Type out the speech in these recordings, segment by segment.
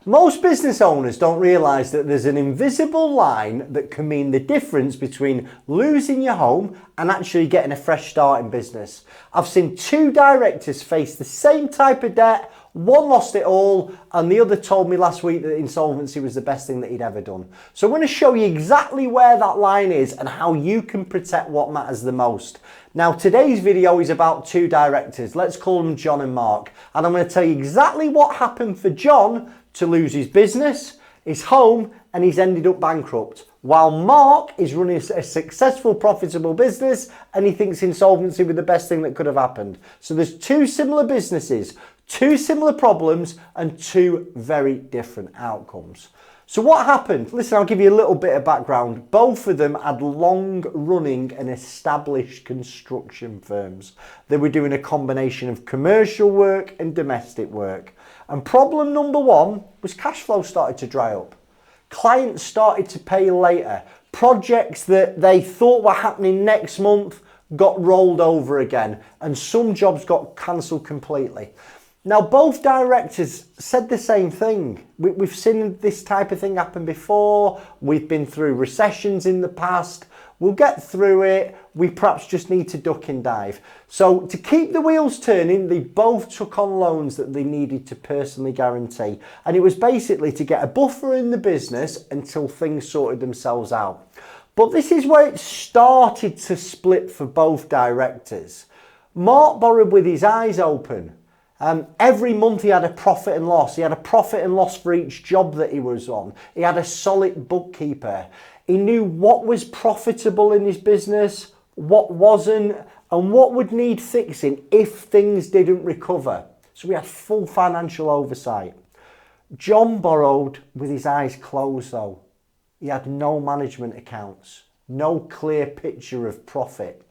Most business owners don't realise that there's an invisible line that can mean the difference between losing your home and actually getting a fresh start in business. I've seen two directors face the same type of debt. One lost it all and the other told me last week that insolvency was the best thing that he'd ever done. So I'm going to show you exactly where that line is and how you can protect what matters the most. Now today's video is about two directors. Let's call them John and Mark. And I'm going to tell you exactly what happened for John to lose his business, his home, and he's ended up bankrupt. While Mark is running a successful, profitable business and he thinks insolvency was the best thing that could have happened. So there's two similar businesses, two similar problems, and two very different outcomes. So what happened? Listen, I'll give you a little bit of background. Both of them had long-running and established construction firms. They were doing a combination of commercial work and domestic work. And problem number one was cash flow started to dry up. Clients started to pay later. Projects that they thought were happening next month got rolled over again, and some jobs got cancelled completely. Now, both directors said the same thing. We've seen this type of thing happen before. We've been through recessions in the past. We'll get through it. We perhaps just need to duck and dive. So to keep the wheels turning, they both took on loans that they needed to personally guarantee. And it was basically to get a buffer in the business until things sorted themselves out. But this is where it started to split for both directors. Mark borrowed with his eyes open. Every month he had a profit and loss. He had a profit and loss for each job that he was on. He had a solid bookkeeper. He knew what was profitable in his business, what wasn't, and what would need fixing if things didn't recover. So we had full financial oversight. John borrowed with his eyes closed though. He had no management accounts, no clear picture of profit.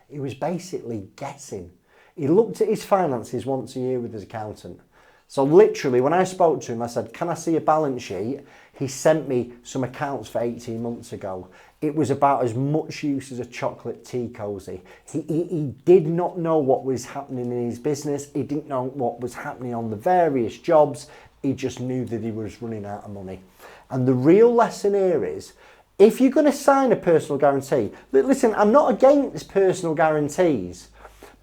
He was basically guessing. He looked at his finances once a year with his accountant. So literally, when I spoke to him, I said, can I see a balance sheet? He sent me some accounts for 18 months ago. It was about as much use as a chocolate tea cozy. He did not know what was happening in his business. He didn't know what was happening on the various jobs. He just knew that he was running out of money. And the real lesson here is, if you're going to sign a personal guarantee, listen, I'm not against personal guarantees,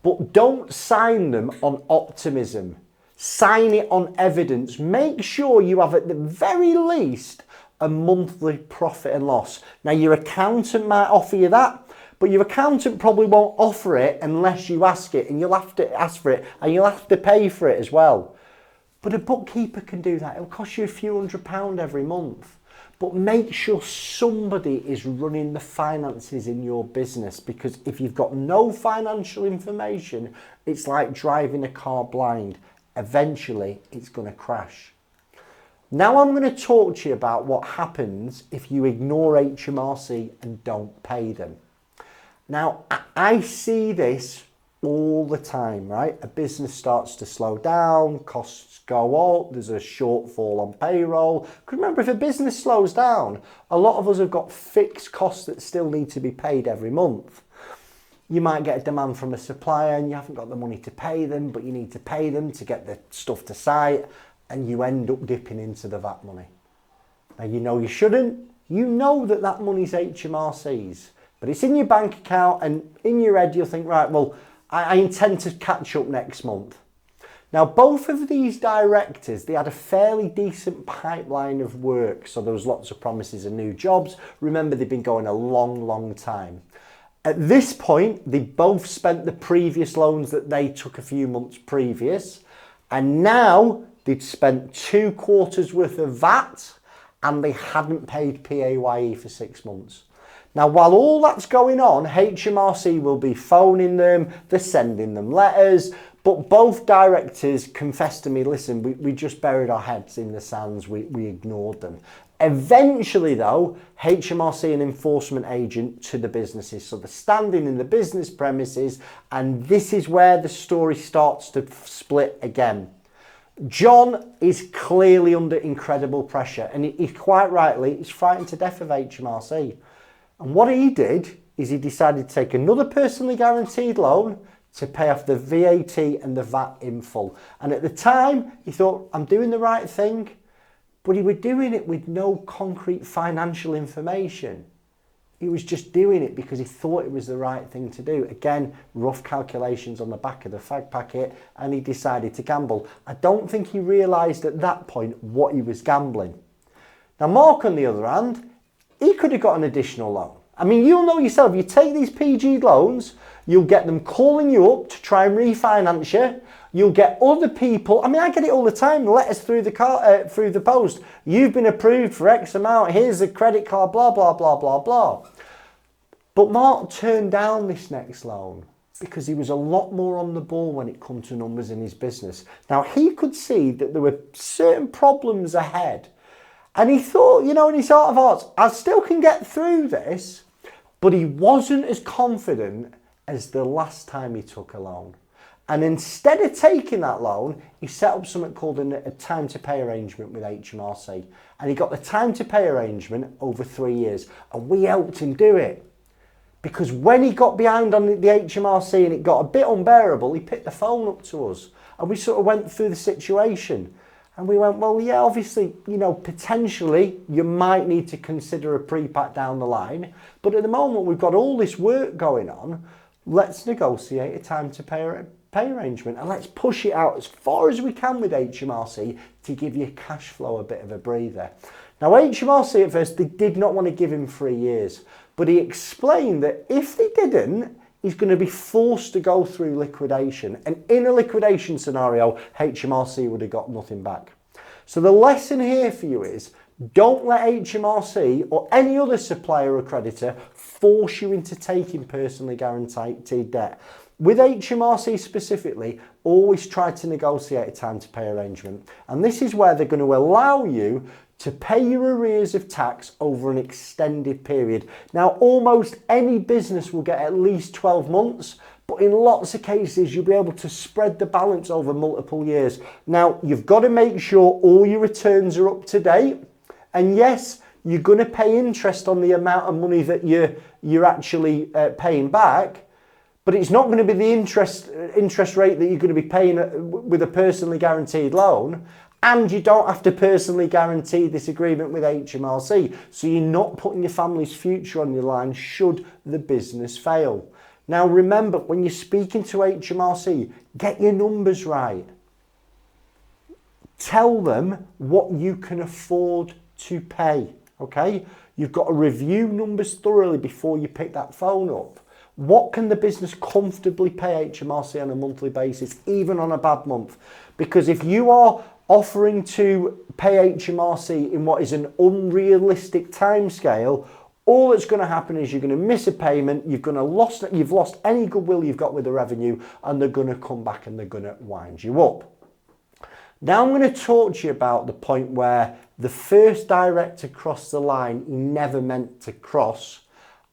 but don't sign them on optimism. Sign it on evidence. Make sure you have at the very least a monthly profit and loss. Now your accountant might offer you that, but your accountant probably won't offer it unless you ask it, and you'll have to ask for it and you'll have to pay for it as well. But a bookkeeper can do that. It'll cost you a few £100 every month. But make sure somebody is running the finances in your business, because if you've got no financial information, it's like driving a car blind. Eventually, it's going to crash. Now I'm going to talk to you about what happens if you ignore HMRC and don't pay them. Now, I see this all the time, right? A business starts to slow down, costs go up, there's a shortfall on payroll. Because remember, if a business slows down, a lot of us have got fixed costs that still need to be paid every month. You might get a demand from a supplier and you haven't got the money to pay them, but you need to pay them to get the stuff to site, and you end up dipping into the VAT money. Now, you know you shouldn't. You know that that money's HMRC's, but it's in your bank account, and in your head you'll think, right, well, I intend to catch up next month. Now, both of these directors, they had a fairly decent pipeline of work, so there was lots of promises of new jobs. Remember, they've been going a long, long time. At this point, they both spent the previous loans that they took a few months previous, and now they'd spent 2 quarters worth of VAT, and they hadn't paid PAYE for 6 months. Now, while all that's going on, HMRC will be phoning them, they're sending them letters, but both directors confessed to me, listen, we just buried our heads in the sands, we ignored them. Eventually though, HMRC an enforcement agent to the businesses. So they're standing in the business premises, and this is where the story starts to split again. John is clearly under incredible pressure, and he quite rightly is frightened to death of HMRC. And what he did is he decided to take another personally guaranteed loan to pay off the VAT and the VAT in full. And at the time, he thought, I'm doing the right thing. But he was doing it with no concrete financial information. He was just doing it because he thought it was the right thing to do. Again, rough calculations on the back of the fag packet, and he decided to gamble. I don't think he realised at that point what he was gambling. Now, Mark, on the other hand, he could have got an additional loan. I mean, you'll know yourself, you take these PG loans, you'll get them calling you up to try and refinance you. You'll get other people, I mean, I get it all the time, letters through the post. You've been approved for X amount, here's a credit card, blah, blah, blah, blah, blah. But Mark turned down this next loan because he was a lot more on the ball when it comes to numbers in his business. Now, he could see that there were certain problems ahead. And he thought, you know, in his heart of hearts, I still can get through this. But he wasn't as confident as the last time he took a loan. And instead of taking that loan, he set up something called a time to pay arrangement with HMRC. And he got the time to pay arrangement over 3 years. And we helped him do it. Because when he got behind on the HMRC and it got a bit unbearable, he picked the phone up to us. And we sort of went through the situation. And we went, well, yeah, obviously, you know, potentially you might need to consider a pre-pack down the line. But at the moment, we've got all this work going on. Let's negotiate a time to pay arrangement, and let's push it out as far as we can with HMRC to give your cash flow a bit of a breather. Now, HMRC at first, they did not want to give him 3 years, but he explained that if they didn't, he's going to be forced to go through liquidation. And in a liquidation scenario, HMRC would have got nothing back. So the lesson here for you is, don't let HMRC or any other supplier or creditor force you into taking personally guaranteed debt. With HMRC specifically, always try to negotiate a time to pay arrangement. And this is where they're going to allow you to pay your arrears of tax over an extended period. Now, almost any business will get at least 12 months, but in lots of cases, you'll be able to spread the balance over multiple years. Now, you've got to make sure all your returns are up to date. And yes, you're going to pay interest on the amount of money that you're actually paying back, but it's not going to be the interest rate that you're going to be paying with a personally guaranteed loan. And you don't have to personally guarantee this agreement with HMRC. So you're not putting your family's future on your line should the business fail. Now remember, when you're speaking to HMRC, get your numbers right. Tell them what you can afford to pay, okay? You've got to review numbers thoroughly before you pick that phone up. What can the business comfortably pay HMRC on a monthly basis, even on a bad month? Because if you are offering to pay HMRC in what is an unrealistic timescale, all that's going to happen is you're going to miss a payment, you've lost any goodwill you've got with the revenue, and they're going to come back and they're going to wind you up. Now I'm going to talk to you about the point where the first director crossed the line he never meant to cross,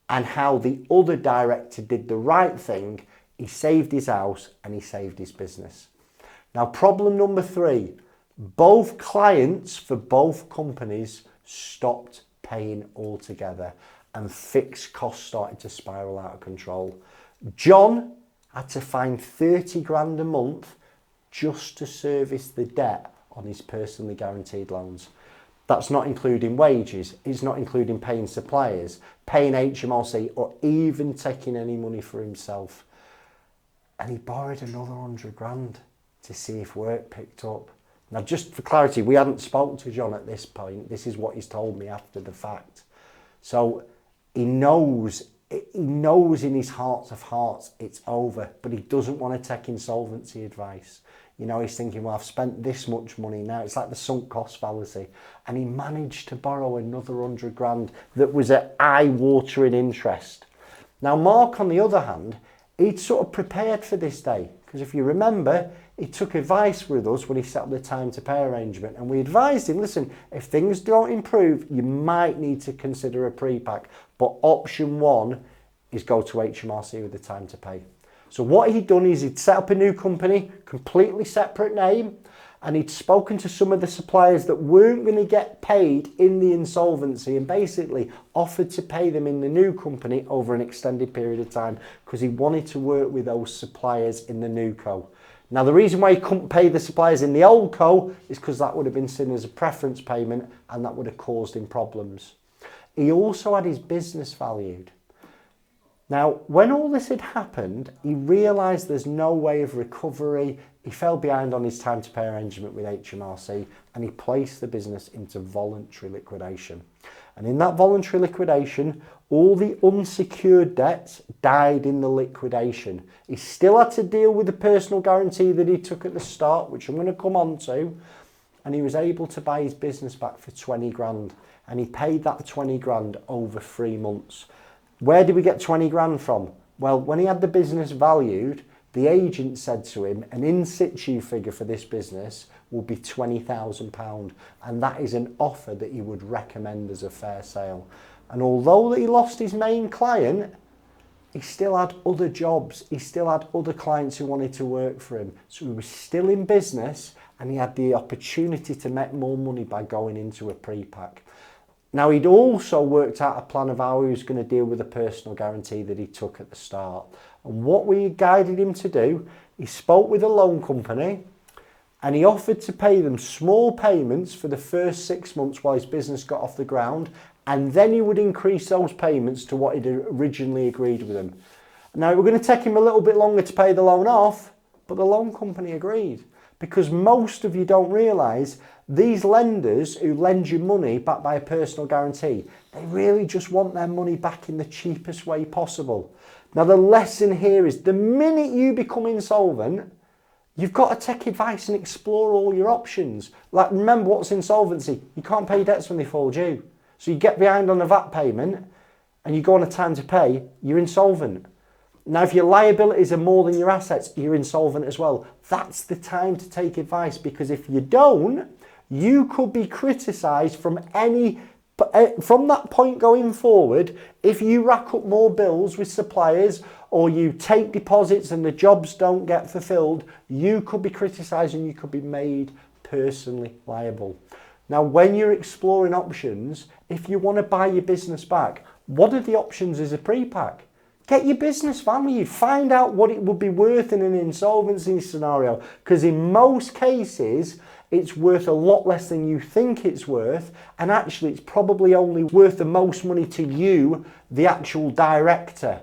and how the other director did the right thing. He saved his house and he saved his business. Now, problem number 3, both clients for both companies stopped paying altogether and fixed costs started to spiral out of control. John had to find 30 grand a month just to service the debt on his personally guaranteed loans. That's not including wages, it's not including paying suppliers, paying HMRC, or even taking any money for himself. And he borrowed another 100 grand to see if work picked up. Now, just for clarity, we hadn't spoken to John at this point. This is what he's told me after the fact. So he knows in his heart of hearts it's over, but he doesn't want to take insolvency advice. You know, he's thinking, well, I've spent this much money now. It's like the sunk cost fallacy. And he managed to borrow another 100 grand that was at eye-watering interest. Now, Mark, on the other hand, he'd sort of prepared for this day. Because if you remember, he took advice with us when he set up the time to pay arrangement. And we advised him, listen, if things don't improve, you might need to consider a pre-pack. But option 1 is go to HMRC with the time to pay. So what he'd done is he'd set up a new company, completely separate name, and he'd spoken to some of the suppliers that weren't going to get paid in the insolvency and basically offered to pay them in the new company over an extended period of time because he wanted to work with those suppliers in the new co. Now, the reason why he couldn't pay the suppliers in the old co is because that would have been seen as a preference payment and that would have caused him problems. He also had his business valued. Now, when all this had happened, he realised there's no way of recovery. He fell behind on his time to pay arrangement with HMRC and he placed the business into voluntary liquidation. And in that voluntary liquidation, all the unsecured debts died in the liquidation. He still had to deal with the personal guarantee that he took at the start, which I'm going to come on to, and he was able to buy his business back for 20 grand. And he paid that 20 grand over 3 months. Where did we get 20 grand from? Well, when he had the business valued, the agent said to him, an in situ figure for this business will be £20,000. And that is an offer that he would recommend as a fair sale. And although he lost his main client, he still had other jobs. He still had other clients who wanted to work for him. So he was still in business and he had the opportunity to make more money by going into a pre-pack. Now, he'd also worked out a plan of how he was going to deal with the personal guarantee that he took at the start. And what we guided him to do, he spoke with a loan company and he offered to pay them small payments for the first 6 months while his business got off the ground, and then he would increase those payments to what he'd originally agreed with them. Now, it was going to take him a little bit longer to pay the loan off, but the loan company agreed. Because most of you don't realise, these lenders who lend you money backed by a personal guarantee, they really just want their money back in the cheapest way possible. Now, the lesson here is the minute you become insolvent, you've got to take advice and explore all your options. Like, remember what's insolvency? You can't pay debts when they fall due. So you get behind on a VAT payment and you go on a time to pay, you're insolvent. Now, if your liabilities are more than your assets, you're insolvent as well. That's the time to take advice, because if you don't, you could be criticised from that point going forward. If you rack up more bills with suppliers or you take deposits and the jobs don't get fulfilled, you could be criticised and you could be made personally liable. Now, when you're exploring options, if you want to buy your business back, what are the options as a pre-pack? Get your business valued. Find out what it would be worth in an insolvency scenario, because in most cases, it's worth a lot less than you think it's worth, and actually it's probably only worth the most money to you, the actual director.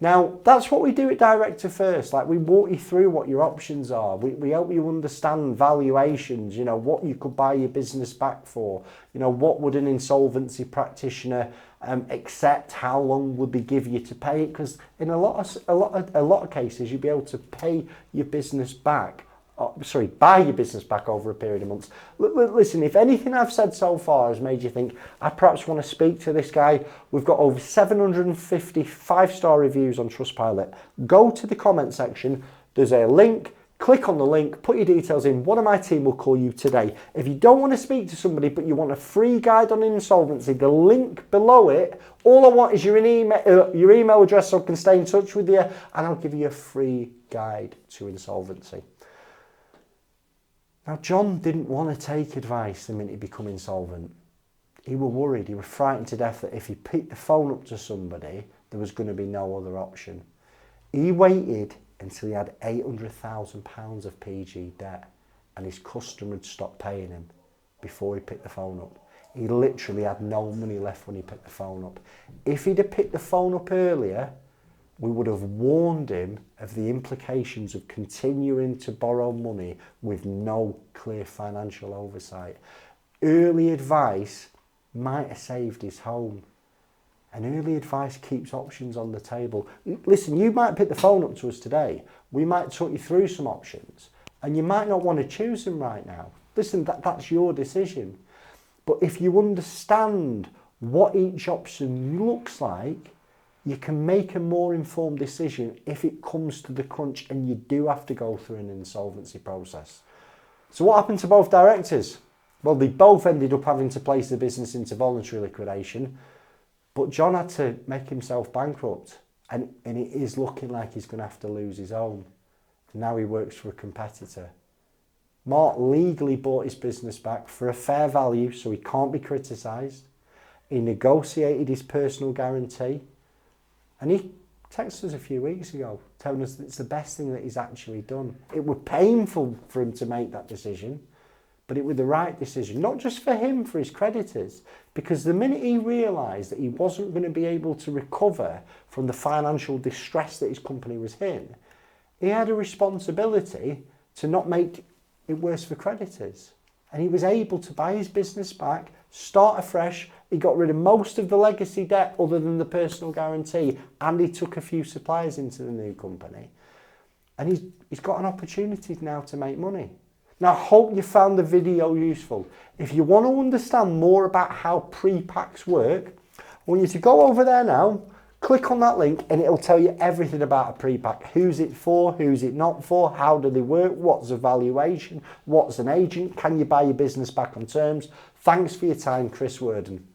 Now, that's what we do at Director First. Like, we walk you through what your options are. We help you understand valuations, you know, what you could buy your business back for. You know, what would an insolvency practitioner accept? How long would they give you to pay it? Because in a lot of cases, you'll be able to pay your business back. Buy your business back over a period of months. Listen, if anything I've said so far has made you think, I perhaps want to speak to this guy, we've got over 750 5-star reviews on Trustpilot. Go to the comment section, there's a link, click on the link, put your details in, one of my team will call you today. If you don't want to speak to somebody but you want a free guide on insolvency, the link below it, all I want is your email address so I can stay in touch with you, and I'll give you a free guide to insolvency. Now, John didn't want to take advice the minute he became insolvent. He was worried, he was frightened to death that if he picked the phone up to somebody, there was going to be no other option. He waited until he had £800,000 of PG debt and his customer had stopped paying him before he picked the phone up. He literally had no money left when he picked the phone up. If he'd have picked the phone up earlier, we would have warned him of the implications of continuing to borrow money with no clear financial oversight. Early advice might have saved his home. And early advice keeps options on the table. Listen, you might pick the phone up to us today. We might talk you through some options. And you might not want to choose them right now. Listen, that's your decision. But if you understand what each option looks like, you can make a more informed decision if it comes to the crunch and you do have to go through an insolvency process. So what happened to both directors? Well, they both ended up having to place the business into voluntary liquidation, but John had to make himself bankrupt, and it is looking like he's going to have to lose his home. And now he works for a competitor. Mark legally bought his business back for a fair value, so he can't be criticised. He negotiated his personal guarantee, and he texted us a few weeks ago telling us that it's the best thing that he's actually done. It was painful for him to make that decision, but it was the right decision, not just for him, for his creditors, because the minute he realised that he wasn't going to be able to recover from the financial distress that his company was in, he had a responsibility to not make it worse for creditors. And he was able to buy his business back, start afresh. He got rid of most of the legacy debt other than the personal guarantee, and he took a few suppliers into the new company. And he's got an opportunity now to make money. Now, I hope you found the video useful. If you want to understand more about how pre-packs work, I want you to go over there now, click on that link, and it'll tell you everything about a pre-pack. Who's it for, who's it not for, how do they work, what's a valuation, what's an agent, can you buy your business back on terms. Thanks for your time, Chris Worden.